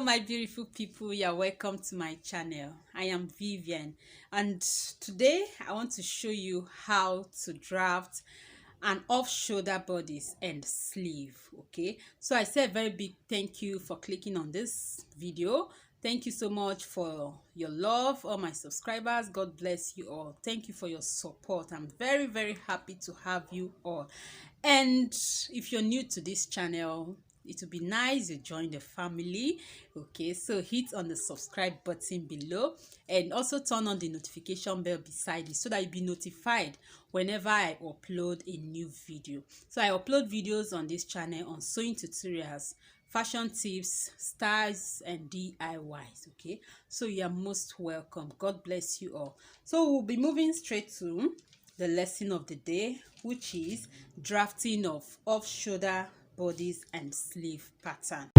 my beautiful people, you're welcome to my channel. I am Vivian, and today I want to show you how to draft an off-shoulder bodice and sleeve. Okay, so I say a very big thank you for clicking on this video. Thank you so much for your love, all my subscribers. God bless you all. Thank you for your support. I'm very happy to have you all. And if you're new to this channel, it would be nice you join the family. Okay, so hit on the subscribe button below and also turn on the notification bell beside it so that you'll be notified whenever I upload a new video. So I upload videos on this channel on sewing tutorials, fashion tips, styles and DIYs. Okay, so you are most welcome. God bless you all. So we'll be moving straight to the lesson of the day, which is drafting of off-shoulder bodice and sleeve pattern.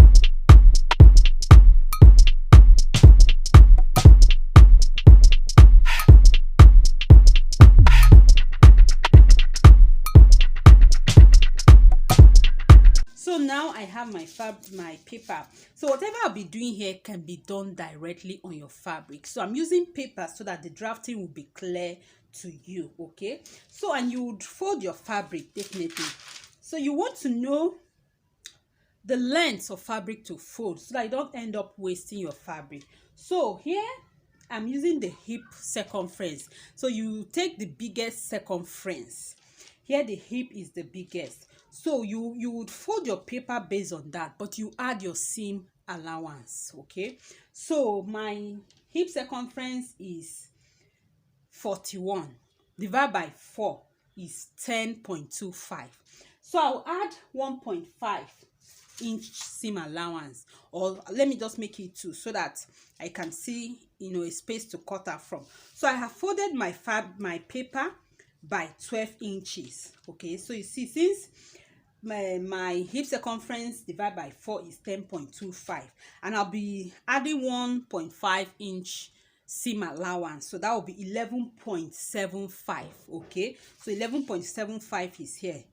So now I have my paper. So whatever I'll be doing here can be done directly on your fabric. So I'm using paper so that the drafting will be clear to you. Okay, so and you would fold your fabric definitely. So you want to know the length of fabric to fold so that you don't end up wasting your fabric. So here I'm using the hip circumference. So you take the biggest circumference. Here the hip is the biggest. So you would fold your paper based on that, but you add your seam allowance. Okay, so my hip circumference is 41 divided by 4 is 10.25. So I'll add 1.5 inch seam allowance, or let me just make it 2 so that I can see a space to cut out from. So I have folded my paper by 12 inches. Okay, so you see, since my hip circumference divided by 4 is 10.25, and I'll be adding 1.5 inch seam allowance, so that will be 11.75. okay, so 11.75 is here,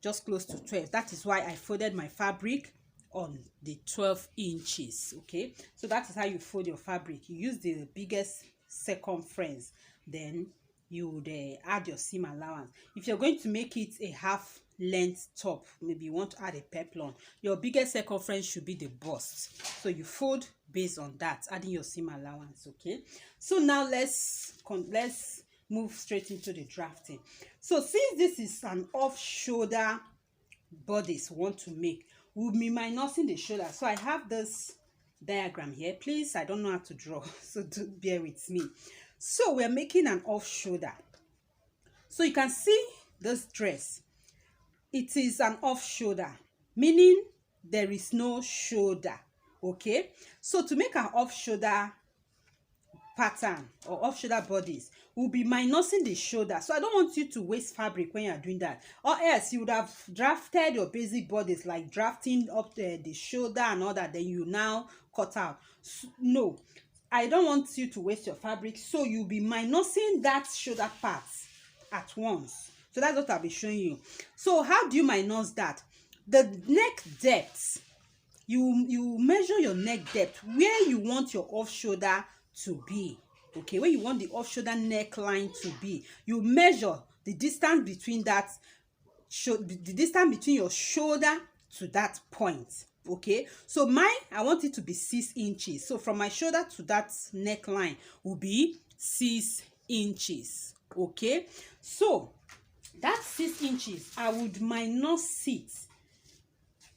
just close to 12. That is why I folded my fabric on the 12 inches. Okay, so that is how you fold your fabric. You use the biggest circumference, then you would add your seam allowance. If you're going to make it a half length top, maybe you want to add a peplon, your biggest circumference should be the bust. So you fold based on that, adding your seam allowance. Okay, so now let's move straight into the drafting. So since this is an off-shoulder bodice we want to make, we'll be minusing the shoulder. So I have this diagram here. Please, I don't know how to draw, so do bear with me. So we're making an off-shoulder. So you can see this dress. It is an off-shoulder, meaning there is no shoulder. Okay, so to make an off-shoulder pattern or off-shoulder bodice, we'll be minusing the shoulder. So I don't want you to waste fabric when you're doing that, or else you would have drafted your basic bodice, like drafting up the shoulder and all that, then you now cut out. So, no, I don't want you to waste your fabric, so you'll be minusing that shoulder part at once. So that's what I'll be showing you. So how do you minus that? The neck depth, you measure your neck depth where you want your off shoulder to be. Okay, where you want the off shoulder neckline to be, you measure the distance between that, the distance between your shoulder to that point. Okay, so I want it to be 6 inches. So from my shoulder to that neckline will be 6 inches. Okay, so that 6 inches I would minus it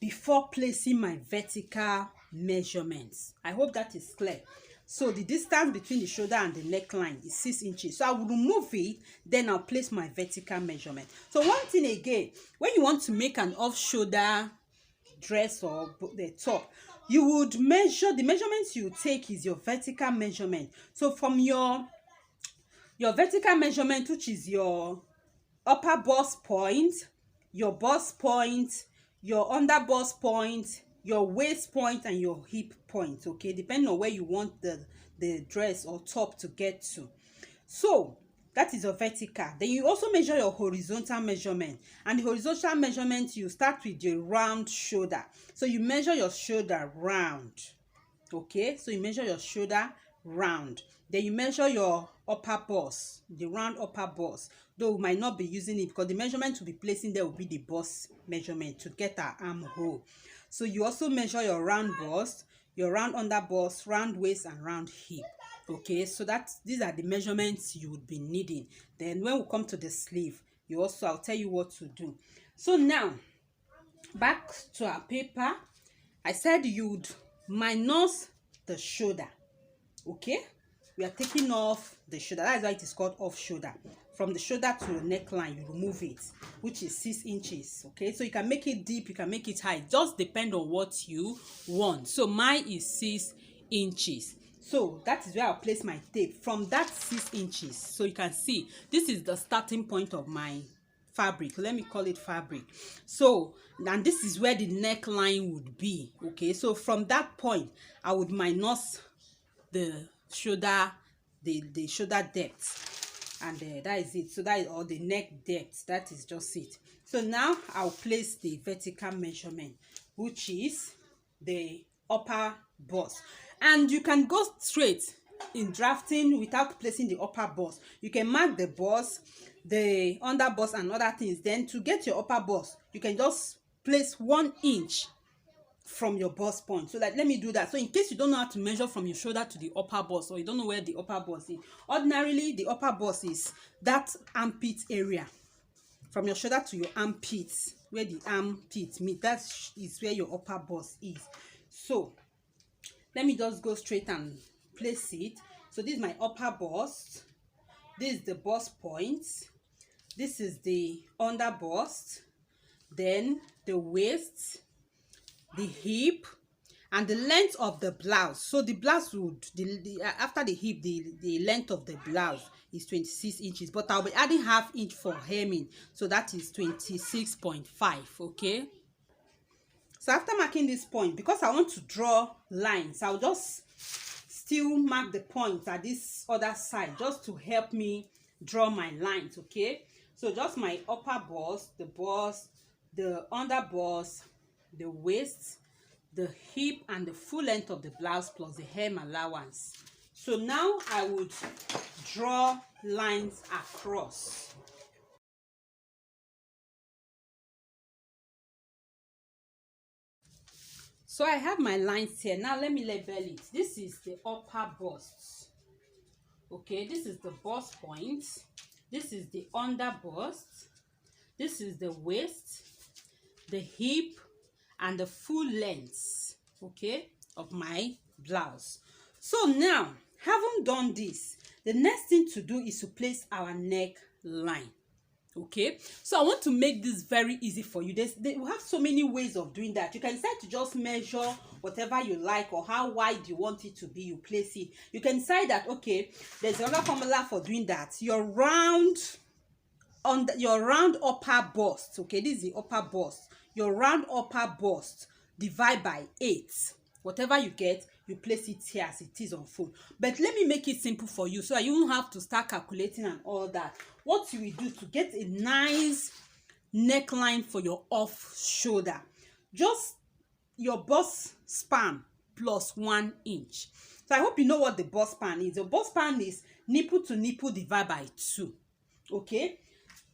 before placing my vertical measurements. I hope that is clear. So the distance between the shoulder and the neckline is 6 inches. So I will remove it, then I'll place my vertical measurement. So one thing again, when you want to make an off-shoulder dress or the top, you would measure, the measurements you take is your vertical measurement. So from your vertical measurement, which is your upper bust point, your bust point, your under bust point, your waist point and your hip point. Okay, depending on where you want the dress or top to get to. So that is your vertical. Then you also measure your horizontal measurement, and the horizontal measurement, you start with your round shoulder. So you measure your shoulder round. Okay, so you measure your shoulder round, then you measure your upper bust, the round upper bust, though we might not be using it because the measurement to be placing there will be the bust measurement to get our armhole. So you also measure your round bust, your round under bust, round waist, and round hip. Okay, so these are the measurements you would be needing. Then when we come to the sleeve, I'll tell you what to do. So now back to our paper. I said you'd minus the shoulder. Okay, we are taking off the shoulder. That is why it is called off shoulder. From the shoulder to the neckline, you remove it, which is 6 inches. Okay, so you can make it deep, you can make it high, just depend on what you want. So mine is 6 inches. So that is where I'll place my tape from that 6 inches. So you can see this is the starting point of my fabric. Let me call it fabric. So and this is where the neckline would be. Okay, so from that point I would minus the shoulder, the shoulder depth, and that is it. So that is all the neck depth. That is just it. So now I'll place the vertical measurement, which is the upper bust, and you can go straight in drafting without placing the upper bust. You can mark the bust, the under bust, and other things. Then to get your upper bust, you can just place 1 inch from your bust point. So that, let me do that. So in case you don't know how to measure from your shoulder to the upper bust, or you don't know where the upper bust is, ordinarily the upper bust is that armpit area, from your shoulder to your armpits, where the armpit meet. That is where your upper bust is. So let me just go straight and place it. So this is my upper bust, this is the bust point, this is the under bust, then the waist, the hip, and the length of the blouse. So the blouse would after the hip, the length of the blouse is 26 inches, but I'll be adding half inch for hemming, so that is 26.5. okay, so after marking this point, because I want to draw lines, I'll just still mark the points at this other side just to help me draw my lines. Okay, so just my upper bust, the under bust, the waist, the hip, and the full length of the blouse plus the hem allowance. So now I would draw lines across. So I have my lines here. Now let me label it. This is the upper bust. Okay, this is the bust point. This is the under bust. This is the waist, the hip, and the full length, okay, of my blouse. So now, having done this, the next thing to do is to place our neckline. Okay, so I want to make this very easy for you. We have so many ways of doing that. You can decide to just measure whatever you like, or how wide you want it to be. You place it. You can decide that, okay, there's another formula for doing that. Your round upper bust, okay, this is the upper bust. Your round upper bust, divide by 8. Whatever you get, you place it here as it is on fold. But let me make it simple for you so that you won't have to start calculating and all that. What you will do to get a nice neckline for your off shoulder, just your bust span plus 1 inch. So I hope you know what the bust span is. The bust span is nipple to nipple divided by 2. Okay,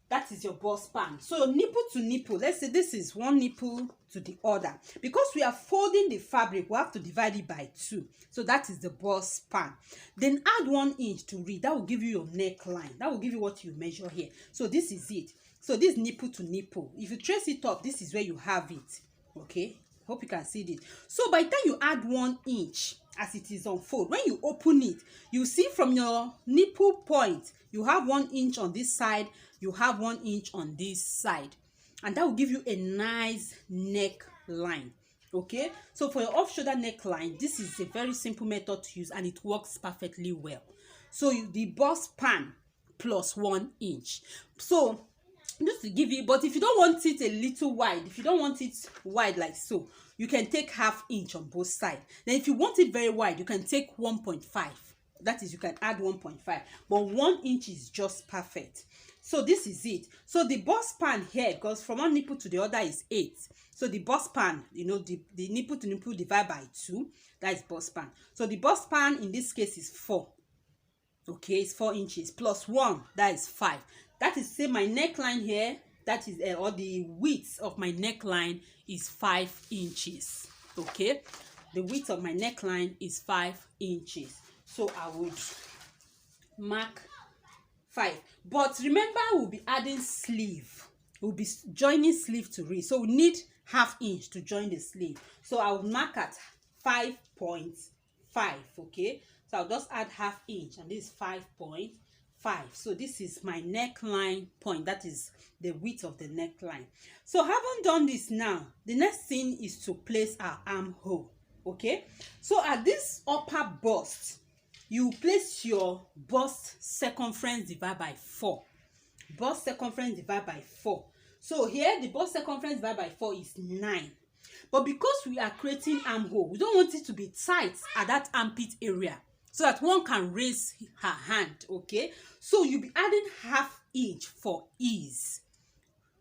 that is your bust span. So nipple to nipple, let's say this is 1 nipple to the other. Because we are folding the fabric, we have to divide it by 2. So that is the bust span. Then add 1 inch to read. That will give you your neckline. That will give you what you measure here. So this is it. So this nipple to nipple, if you trace it up, this is where you have it. Okay, hope you can see this. So by the time you add 1 inch as it is on fold, when you open it, you see from your nipple point, you have 1 inch on this side, you have 1 inch on this side, and that will give you a nice neckline. Okay, so for your off shoulder neckline, this is a very simple method to use, and it works perfectly well. So the bust span plus 1 inch. So just to give you, but if you don't want it a little wide, if you don't want it wide like so, you can take half inch on both sides. Then if you want it very wide, you can take 1.5. That is, you can add 1.5, but 1 inch is just perfect. So this is it. So the bust span here, because from one nipple to the other is 8. So the bust span, you know, the nipple to nipple divide by 2, that is bust span. So the bust span in this case is 4. Okay, it's 4 inches plus 1, that is 5. That is, say my neckline here, that is or the width of my neckline is 5 inches. Okay, the width of my neckline is 5 inches. So I would mark 5. But remember, we'll be adding sleeve. We'll be joining sleeve to it. So we need ½ inch to join the sleeve. So I will mark at 5.5. Okay, so I'll just add ½ inch, and this is 5.5. So this is my neckline point. That is the width of the neckline. So having done this now, the next thing is to place our armhole. Okay, so at this upper bust, you place your bust circumference divided by 4. Bust circumference divided by 4. So here the bust circumference divided by 4 is 9. But because we are creating armhole, we don't want it to be tight at that armpit area, so that one can raise her hand. Okay, so you'll be adding ½ inch for ease.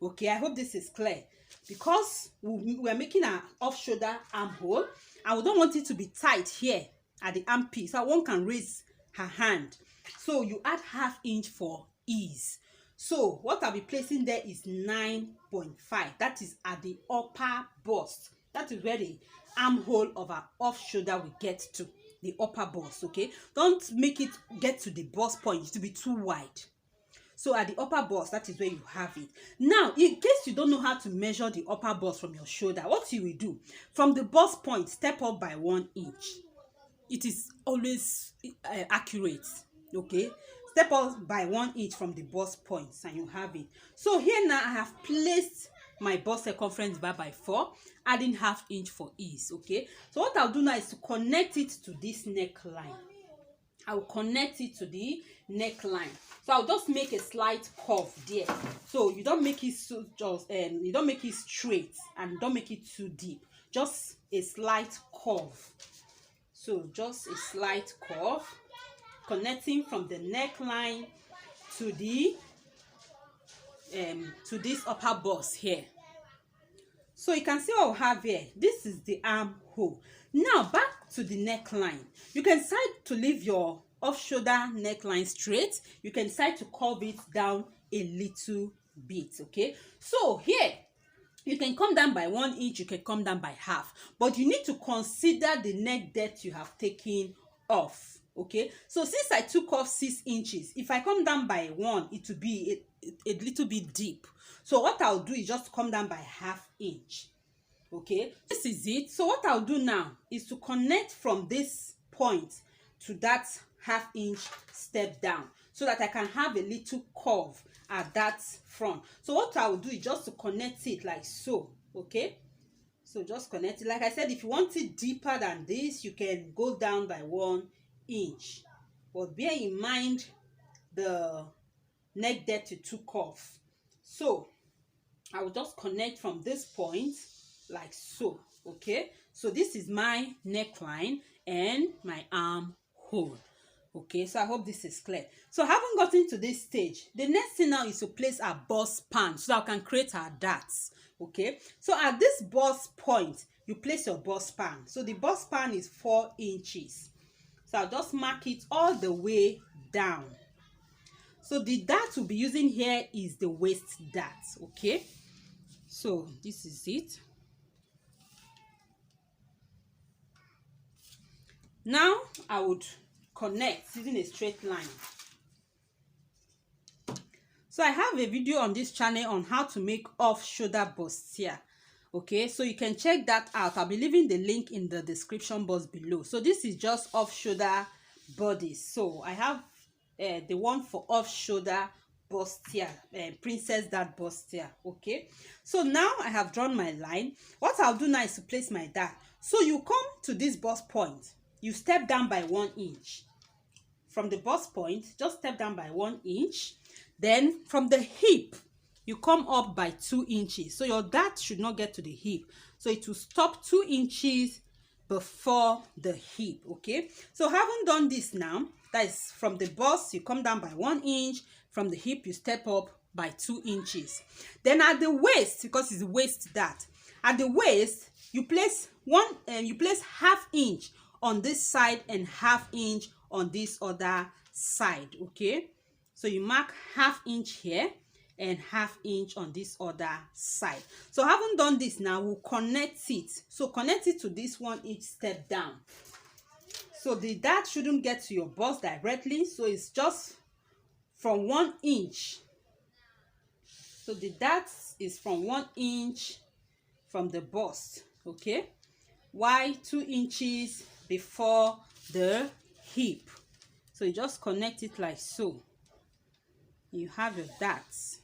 Okay, I hope this is clear, because we are making an off shoulder armhole, and we don't want it to be tight here at the armpit, so one can raise her hand. So you add ½ inch for ease. So what I'll be placing there is 9.5. That is at the upper bust. That is where the armhole of our off shoulder will get to, the upper bust. Okay, don't make it get to the bust point to be too wide. So at the upper bust, that is where you have it. Now, in case you don't know how to measure the upper bust from your shoulder, what you will do, from the bust point, step up by 1 inch. It is always accurate. Okay, step up by 1 inch from the bust points, and you have it. So here now I have placed my bust circumference divided by 4, adding ½ inch for ease. Okay, so what I'll do now is to connect it to this neckline. I will connect it to the neckline. So I'll just make a slight curve there. So you don't make it so just you don't make it straight, and don't make it too deep. Just a slight curve. So just a slight curve, connecting from the neckline to the to this upper bust here. So you can see what we have here. This is the armhole. Now back to the neckline. You can decide to leave your off shoulder neckline straight. You can decide to curve it down a little bit. Okay, so here you can come down by 1 inch, you can come down by half, but you need to consider the neck depth you have taken off. Okay, so since I took off 6 inches, if I come down by 1, it will be a little bit deep. So what I'll do is just come down by ½ inch. Okay, this is it. So what I'll do now is to connect from this point to that ½ inch step down, so that I can have a little curve at that front. So what I will do is just to connect it like so. Okay, so just connect it. Like I said, if you want it deeper than this, you can go down by 1 inch, but bear in mind the neck depth you took off. So I will just connect from this point like so. Okay, so this is my neckline and my armhole. Okay, so I hope this is clear. So having gotten to this stage, the next thing now is to place our bust span, so that we can create our darts. Okay, so at this bust point, you place your bust span. So the bust span is 4 inches. So I'll just mark it all the way down. So the dart we'll be using here is the waist dart. Okay, so this is it. Now I would connect using a straight line. So I have a video on this channel on how to make off shoulder bustier. Okay, so you can check that out. I'll be leaving the link in the description box below. So this is just off shoulder bodice. So I have the one for off shoulder bustier, princess dart bustier. Okay, so now I have drawn my line. What I'll do now is to place my dart. So you come to this bust point, you step down by 1 inch. From the bust point, just step down by 1 inch. Then from the hip, you come up by 2 inches. So your dart should not get to the hip. So it will stop 2 inches before the hip. Okay, so having done this now, that is from the bust, you come down by 1 inch. from the hip you step up by 2 inches. Then at the waist, because it's the waist that, at the waist you place half inch on this side and half inch on this other side. Okay, so you mark half inch here and half inch on this other side. So having done this, now we'll connect it. So connect it to this one each step down. So the dart shouldn't get to your bust directly, so it's just from 1 inch. So the dart is from 1 inch from the bust, okay, why 2 inches before the hip. So you just connect it like so. You have your darts.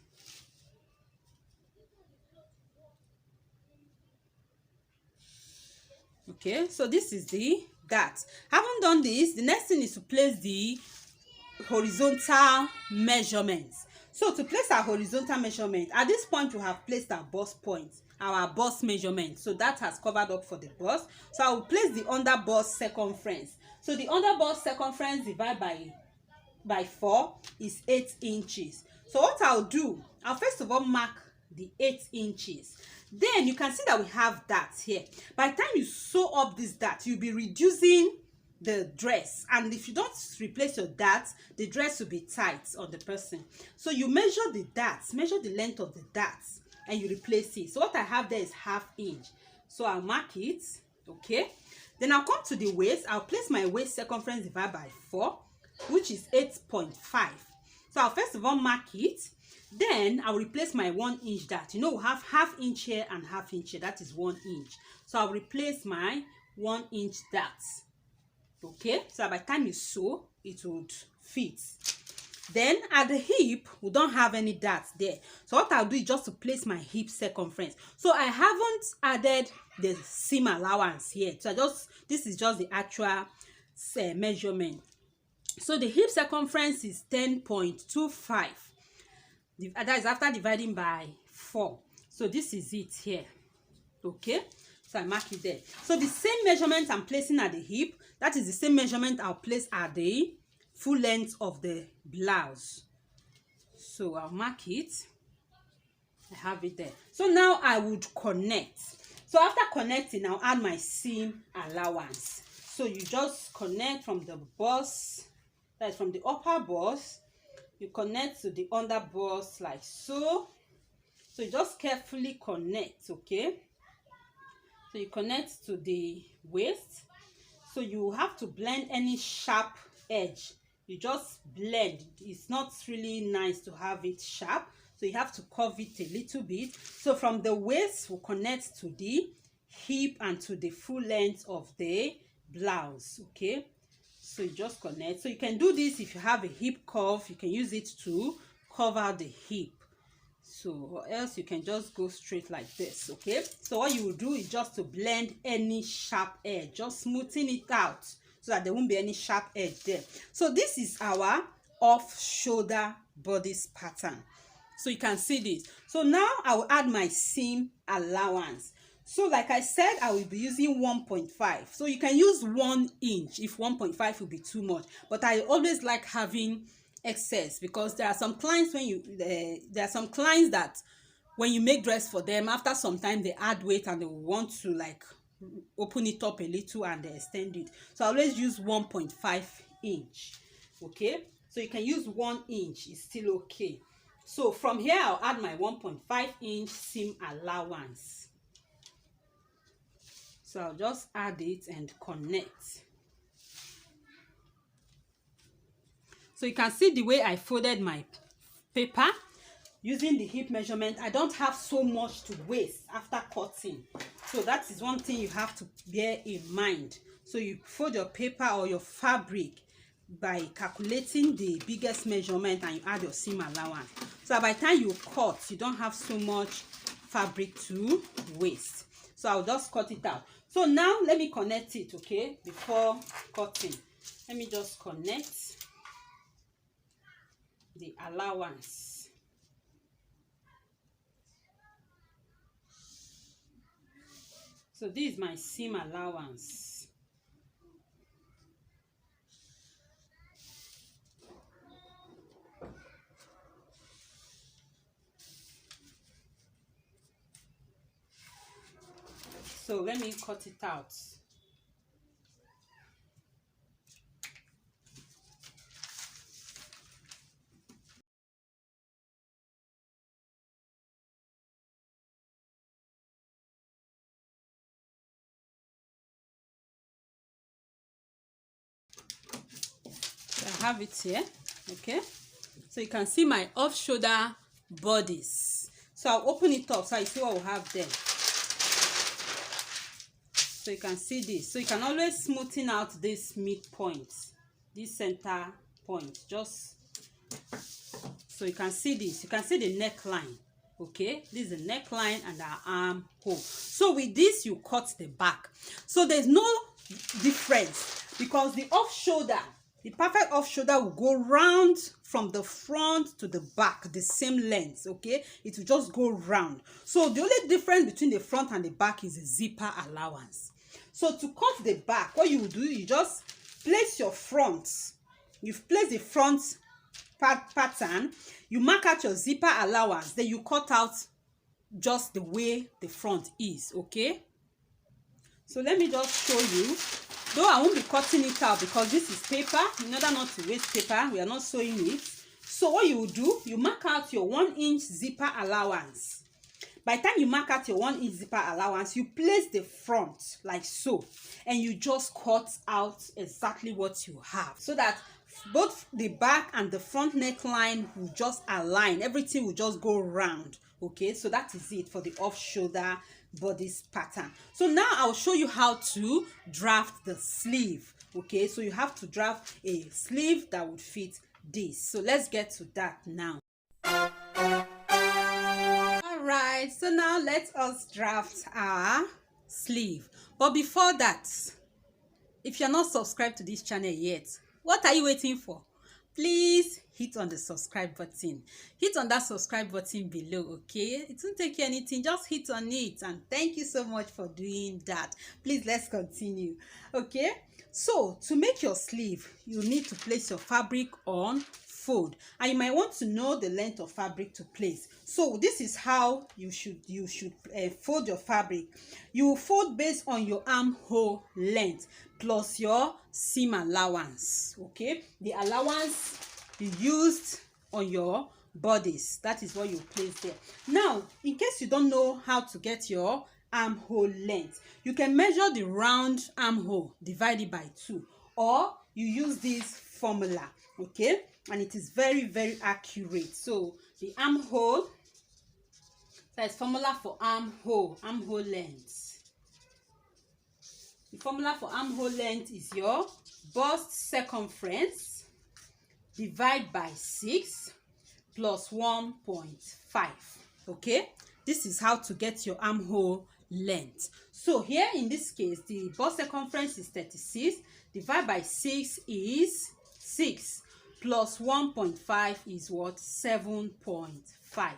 Okay, so this is the dart. Having done this, the next thing is to place the horizontal measurements. So to place our horizontal measurement, at this point we have placed our bust point, our bust measurement. So that has covered up for the bust. So I will place the under bust circumference. So the under bust circumference divided by 4 is 8 inches. So what I'll do, I'll first of all mark the 8 inches. Then you can see that we have that here. By the time you sew up this dart, you'll be reducing the dress, and if you don't replace your darts, the dress will be tight on the person. So you measure the darts, measure the length of the darts, and you replace it. So what I have there is half inch, so I'll mark it. Okay, then I'll come to the waist. I'll place my waist circumference divided by 4, which is 8.5. So I'll first of all mark it. Then I'll replace my 1 inch dart. You know, we have half inch here and half inch here, that is 1 inch. So I'll replace my 1 inch dart. Okay, so by the time you sew, it would fit. Then at the hip, we don't have any darts there. So what I'll do is just to place my hip circumference. So I haven't added the seam allowance here. So this is just the actual measurement. So the hip circumference is 10.25. That is after dividing by 4. So this is it here. Okay, so I mark it there. So the same measurement I'm placing at the hip, that is the same measurement I'll place at the full length of the blouse. So I'll mark it. I have it there. So now I would connect. So after connecting, I'll add my seam allowance. So you just connect from the bust, that is from the upper bust, you connect to the under bust like so. So you just carefully connect. Okay, so you connect to the waist. So you have to blend any sharp edge. You just blend. It's not really nice to have it sharp, so you have to curve it a little bit. So from the waist, we'll connect to the hip and to the full length of the blouse. Okay, so you just connect. So you can do this if you have a hip curve. You can use it to cover the hip. So or else you can just go straight like this. Okay, so what you will do is just to blend any sharp edge, just smoothing it out so that there won't be any sharp edge there. So this is our off shoulder bodice pattern. So you can see this. So now I will add my seam allowance. So like I said, I will be using 1.5. So you can use 1 inch if 1.5 will be too much, but I always like having excess, because there are some clients that when you make dress for them, after some time they add weight and they want to like open it up a little and they extend it. So I always use 1.5 inch. Okay, so you can use 1 inch, it's still okay. So from here I'll add my 1.5 inch seam allowance. So I'll just add it and connect. So you can see the way I folded my paper using the hip measurement. I don't have so much to waste after cutting. So that is one thing you have to bear in mind. So you fold your paper or your fabric by calculating the biggest measurement and you add your seam allowance. So by the time you cut, you don't have so much fabric to waste. So I'll just cut it out. So now let me connect it, okay, before cutting. Let me just connect the allowance. So this is my seam allowance. So let me cut it out. I have it here. Okay, so you can see my off shoulder bodice. So I'll open it up so I see what we have there. So you can see this. So you can always smoothen out this midpoint, this center point, just so you can see this. You can see the neckline. Okay, this is the neckline and our armhole. So with this you cut the back, so there's no difference, because the off shoulder, the perfect off shoulder, will go round from the front to the back, the same length. Okay, it will just go round. So the only difference between the front and the back is the zipper allowance. So to cut the back, what you do, you just place your front, you've placed the front pattern, you mark out your zipper allowance, then you cut out just the way the front is. Okay, so let me just show you, though I won't be cutting it out because this is paper, in order not to waste paper, we are not sewing it. So what you will do, you mark out your 1-inch zipper allowance. By the time you mark out your 1-inch zipper allowance, you place the front like so, and you just cut out exactly what you have, so that both the back and the front neckline will just align, everything will just go round. Okay, so that is it for the off shoulder bodice pattern. So now I'll show you how to draft the sleeve. Okay, so you have to draft a sleeve that would fit this. So let's get to that now. Alright, so now let us draft our sleeve. But before that, if you're not subscribed to this channel yet, what are you waiting for? Please hit on the subscribe button. Hit on that subscribe button below. Okay, it won't take you anything, just hit on it, and thank you so much for doing that. Please, let's continue. Okay, so to make your sleeve, you need to place your fabric on fold, and you might want to know the length of fabric to place. So this is how you should fold your fabric. You fold based on your armhole length plus your seam allowance. Okay, the allowance you used on your bodice, that is what you place there. Now, in case you don't know how to get your armhole length, you can measure the round armhole, divide it by 2, or you use this formula. Okay, and it is very, very accurate. So the armhole, that's formula for armhole length. The formula for armhole length is your bust circumference divide by 6 plus 1.5. Okay, this is how to get your armhole length. So here in this case, the bust circumference is 36, divide by 6 is 6, plus 1.5 is what? 7.5.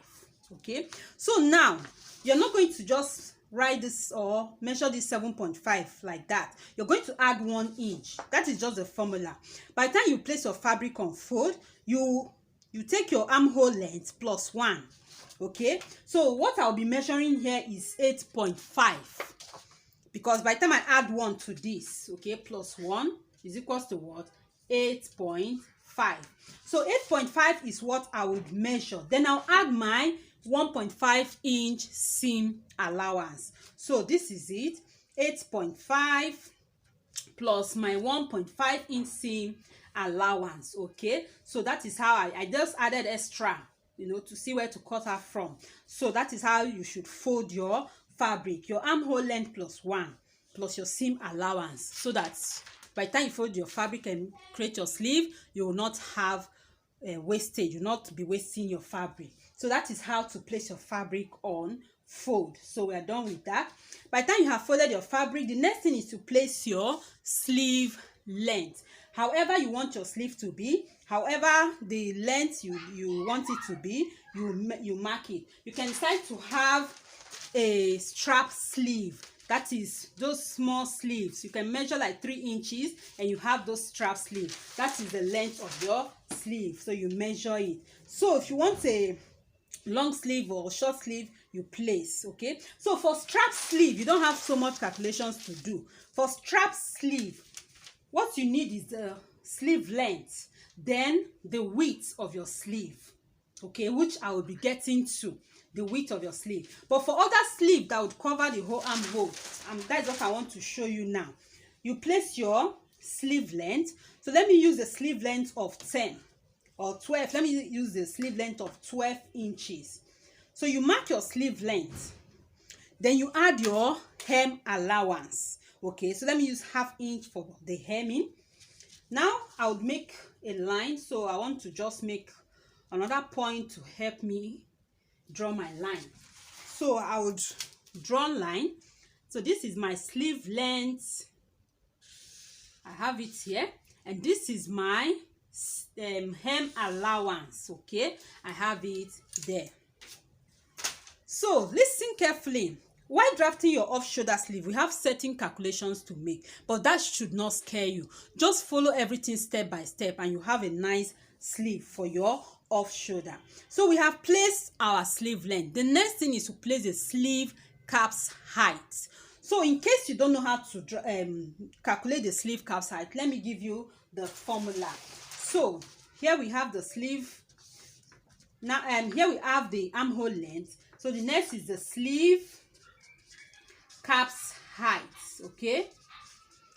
Okay, so now you're not going to just write this or measure this 7.5 like that. You're going to add 1 inch. That is just the formula. By the time you place your fabric on fold, you take your armhole length plus 1. Okay, so what I'll be measuring here is 8.5, because by the time I add 1 to this, okay, plus 1 is equals to what? 8.5. So 8.5 is what I would measure. Then I'll add my 1.5 inch seam allowance. So this is it, 8.5 plus my 1.5 inch seam allowance. Okay, so that is how I just added extra, to see where to cut out from. So that is how you should fold your fabric, your armhole length plus 1 plus your seam allowance, so that by the time you fold your fabric and create your sleeve, you will not have wastage. You will not be wasting your fabric. So that is how to place your fabric on fold. So we are done with that. By the time you have folded your fabric, the next thing is to place your sleeve length. However you want your sleeve to be, however the length you want it to be, you mark it. You can decide to have a strap sleeve. That is those small sleeves. You can measure like 3 inches and you have those strap sleeves. That is the length of your sleeve. So you measure it. So if you want a long sleeve or short sleeve, you place. Okay, so for strap sleeve, you don't have so much calculations to do. For strap sleeve, what you need is the sleeve length, then the width of your sleeve, okay, which I will be getting to, the width of your sleeve. But for other sleeve that would cover the whole armhole, that's what I want to show you now. You place your sleeve length. So let me use the sleeve length of 10 or 12. Let me use the sleeve length of 12 inches. So you mark your sleeve length, then you add your hem allowance. Okay, so let me use 1/2 inch for the hemming. Now I would make a line, so I want to just make another point to help me draw my line. So I would draw line. So this is my sleeve length, I have it here, and this is my hem allowance. Okay, I have it there. So listen carefully. While drafting your off-shoulder sleeve, we have certain calculations to make, but that should not scare you. Just follow everything step by step and you have a nice sleeve for your off-shoulder. So we have placed our sleeve length. The next thing is to place the sleeve cap's height. So in case you don't know how to calculate the sleeve cap's height, let me give you the formula. So here we have the sleeve. Now here we have the armhole length. So the next is the sleeve cap's height. Okay,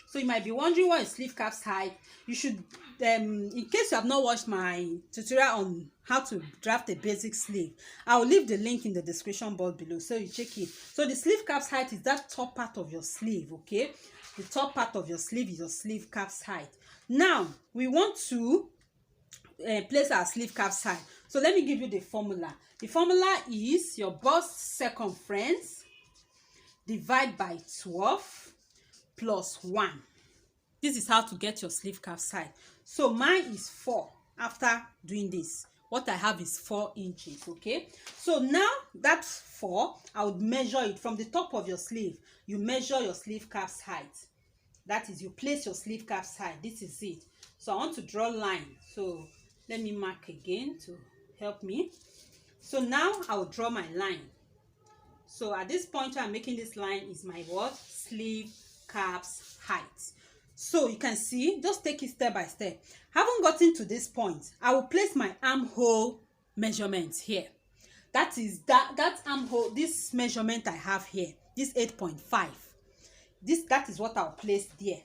so you might be wondering what is sleeve cap's height. You should in case you have not watched my tutorial on how to draft a basic sleeve, I will leave the link in the description box below, so you check it. So the sleeve cap's height is that top part of your sleeve. Okay, the top part of your sleeve is your sleeve cap's height. Now we want to place our sleeve cap's height. So let me give you the formula. The formula is your bust circumference divide by 12 plus 1. This is how to get your sleeve cap's height. So mine is 4. After doing this, what I have is 4 inches. Okay, so now that 4, I would measure it from the top of your sleeve. You measure your sleeve cap's height. That is, you place your sleeve cap's height. This is it. So I want to draw line. So let me mark again to help me. So now I will draw my line. So at this point I'm making this line is my what? Sleeve cap's height. So you can see, just take it step by step. Having gotten to this point, I will place my armhole measurement here. That is that armhole, this measurement I have here, this 8.5. That is what I'll place there.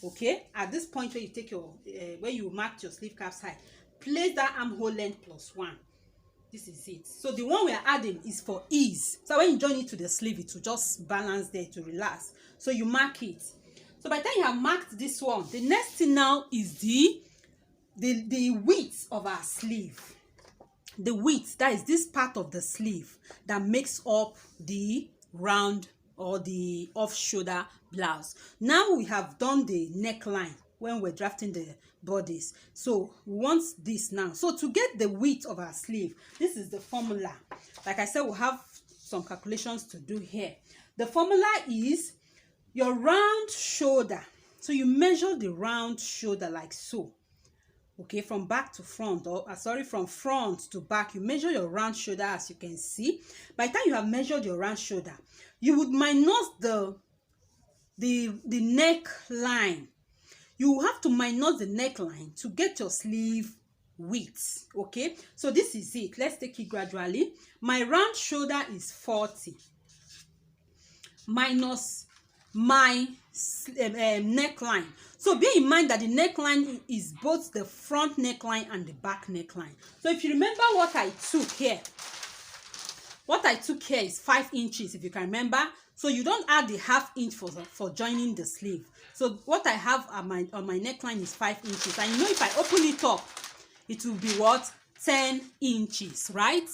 Okay, at this point where you take your where you marked your sleeve cap's height, place that armhole length plus 1. This is it. So the one we are adding is for ease. So when you join it to the sleeve, it will just balance there to relax. So you mark it. So by the time you have marked this one, the next thing now is the width of our sleeve. The width, that is this part of the sleeve that makes up the round or the off-shoulder blouse. Now we have done the neckline when we're drafting the bodice. So we want this now. So to get the width of our sleeve, this is the formula. Like I said, we'll have some calculations to do here. The formula is your round shoulder. So you measure the round shoulder like so. Okay, from back to front, or sorry, from front to back, you measure your round shoulder. As you can see, by the time you have measured your round shoulder, you would minus the neckline. You have to minus the neckline to get your sleeve width. Okay, so this is it. Let's take it gradually. My round shoulder is 40 minus my neckline. So bear in mind that the neckline is both the front neckline and the back neckline. So if you remember what I took here, is 5 inches, if you can remember. So you don't add the ½ inch for joining the sleeve. So what I have on my neckline is 5 inches. And you know, if I open it up, it will be what? 10 inches, right?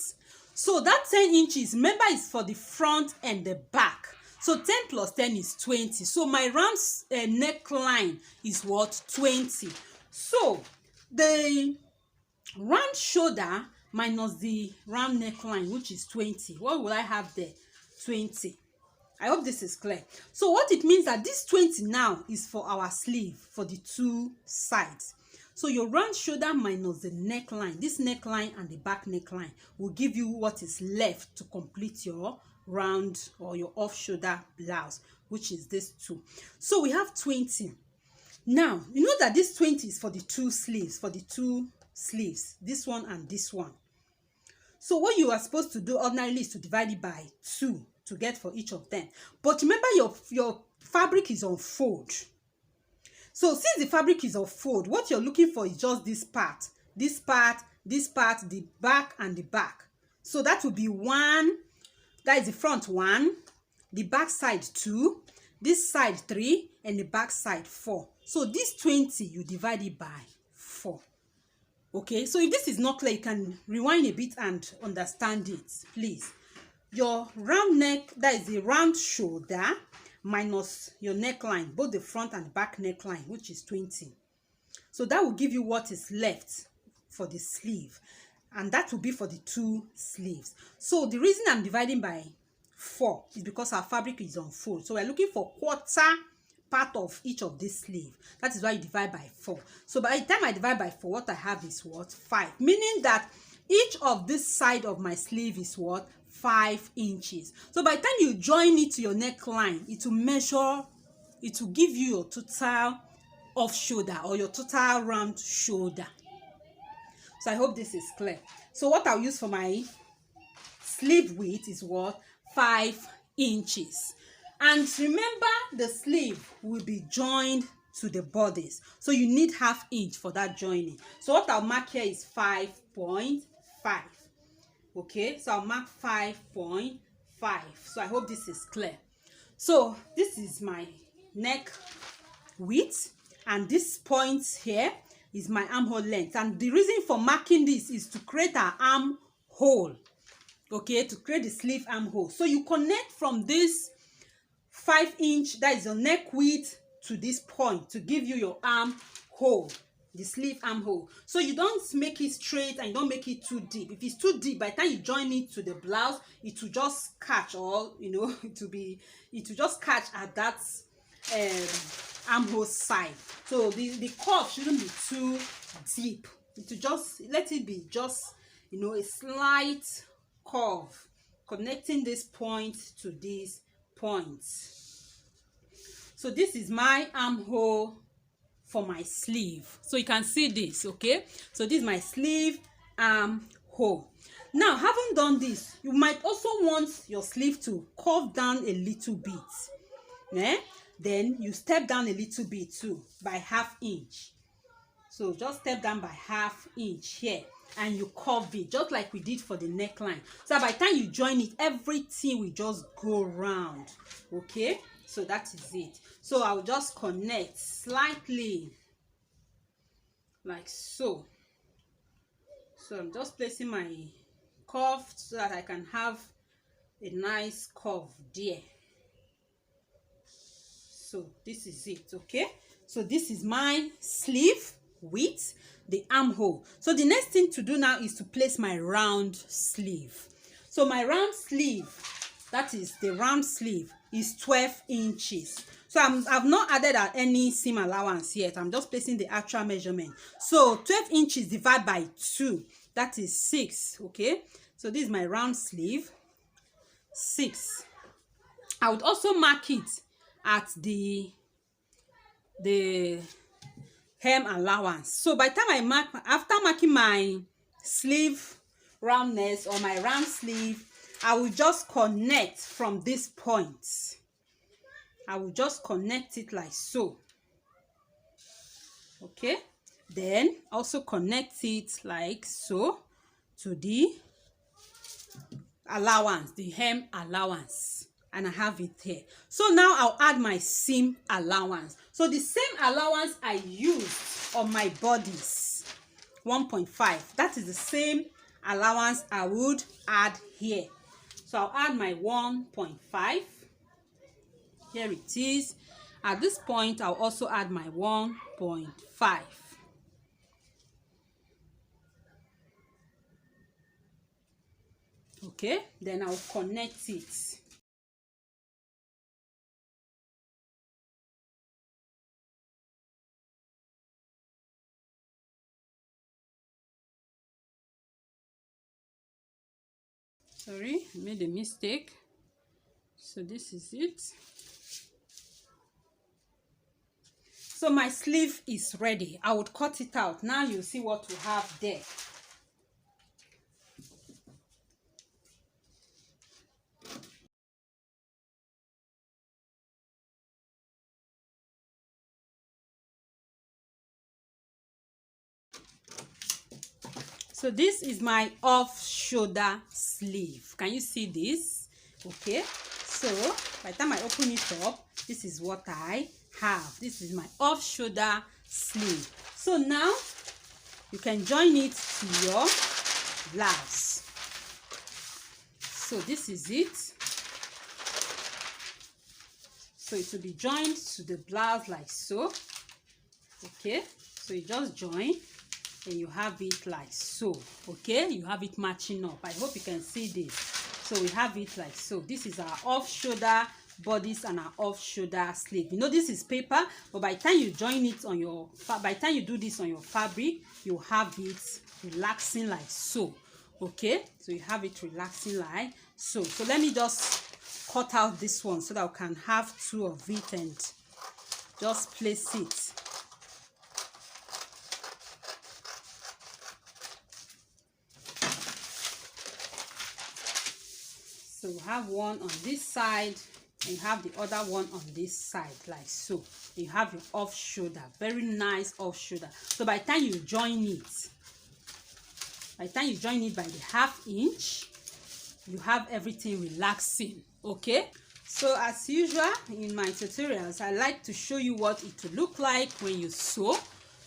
So that 10 inches, remember, is for the front and the back. So 10 plus 10 is 20. So my round neckline is what? 20. So the round shoulder minus the round neckline, which is 20. What will I have there? 20. I hope this is clear. So what it means that this 20 now is for our sleeve, for the two sides. So your round shoulder minus the neckline, this neckline and the back neckline will give you what is left to complete your round or your off shoulder blouse, which is this two. So we have 20. Now you know that this 20 is for the two sleeves, this one and this one. So what you are supposed to do ordinarily is to divide it by 2 to get for each of them. But remember, your fabric is on fold. So since the fabric is on fold, what you're looking for is just this part, the back and the back. So that will be 1, that is the front 1, the back side 2, this side 3, and the back side 4. So this 20 you divide it by 4. Okay, so if this is not clear, you can rewind a bit and understand it, please. Your round neck, that is the round shoulder, minus your neckline, both the front and back neckline, which is 20. So that will give you what is left for the sleeve, and that will be for the two sleeves. So the reason I'm dividing by 4 is because our fabric is on fold. So we're looking for quarter part of each of this sleeve. That is why you divide by 4. So by the time I divide by 4, what I have is what? 5. Meaning that each of this side of my sleeve is what? 5 inches. So by the time you join it to your neckline, it will measure, it will give you your total off shoulder or your total round shoulder. So I hope this is clear. So what I'll use for my sleeve width is what? 5 inches. And remember, the sleeve will be joined to the bodice, so you need ½ inch for that joining. So what I'll mark here is 5.5. Okay, so I'll mark 5.5. So I hope this is clear. So this is my neck width, and this point here is my armhole length. And the reason for marking this is to create an armhole. Okay, to create the sleeve armhole. So you connect from this 5 inch, that is your neck width, to this point to give you your armhole, the sleeve armhole. So you don't make it straight and you don't make it too deep. If it's too deep, by the time you join it to the blouse, it will just catch, or it will just catch at that armhole side. So the curve shouldn't be too deep. It will just let it be just a slight curve connecting this point to this point. So this is my armhole for my sleeve. So you can see this. Okay, so this is my sleeve armhole. Now, having done this, you might also want your sleeve to curve down a little bit. Then you step down a little bit too by ½ inch. So just step down by ½ inch here, and you curve it just like we did for the neckline. So by the time you join it, everything will just go round. Okay, so that is it. So I'll just connect slightly like so. So I'm just placing my curve so that I can have a nice curve there. So this is it. Okay, so this is my sleeve width, the armhole. So the next thing to do now is to place my round sleeve. So my round sleeve, that is the round sleeve, is 12 inches. So I've not added any seam allowance yet. I'm just placing the actual measurement. So 12 inches divided by 2, that is 6. Okay, so this is my round sleeve, 6. I would also mark it at the hem allowance. So by the time after marking my sleeve roundness or my round sleeve, I will just connect from this point. I will just connect it like so. Okay, then also connect it like so to the allowance, the hem allowance, and I have it here. So now I'll add my seam allowance. So the same allowance I used on my bodice, 1.5, that is the same allowance I would add here. So I'll add my 1.5. Here it is. At this point, I'll also add my 1.5. Okay, then I'll connect it. Sorry, I made a mistake. So this is it. So my sleeve is ready. I would cut it out. Now you see what we have there. So this is my off-shoulder sleeve. Can you see this? Okay. So by the time I open it up, this is what I have. This is my off-shoulder sleeve. So now you can join it to your blouse. So this is it. So it will be joined to the blouse like so. Okay. So you just join and you have it like so. Okay, you have it matching up. I hope you can see this. So we have it like so. This is our off-shoulder bodice and our off-shoulder sleeve. You know this is paper, but by the time you join it on your, by the time you do this on your fabric, you have it relaxing like so. Okay, so you have it relaxing like so. So let me just cut out this one so that we can have two of it and just place it. So you have one on this side and you have the other one on this side like so. You have your off shoulder, very nice off shoulder. So by the time you join it, by the half inch, you have everything relaxing. Okay, so as usual in my tutorials, I like to show you what it will look like when you sew.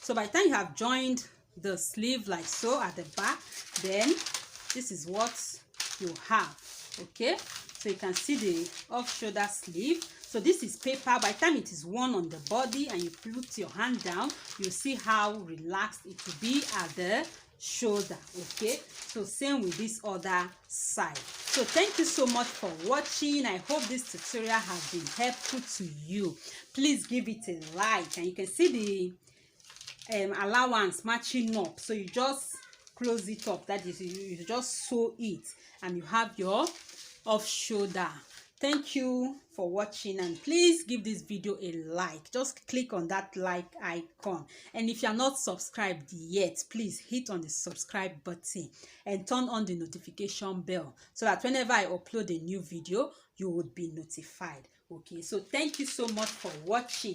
So by the time you have joined the sleeve like so at the back, then this is what you have. Okay, so you can see the off-shoulder sleeve. So this is paper. By the time it is worn on the body and you put your hand down, you see how relaxed it will be at the shoulder. Okay, so same with this other side. So thank you so much for watching. I hope this tutorial has been helpful to you. Please give it a like, and you can see the allowance matching up. So you just close it up, that is, you just sew it and you have your off shoulder. Thank you for watching, and please give this video a like. Just click on that like icon, and if you are not subscribed yet, please hit on the subscribe button and turn on the notification bell so that whenever I upload a new video, you would be notified. Okay, so thank you so much for watching.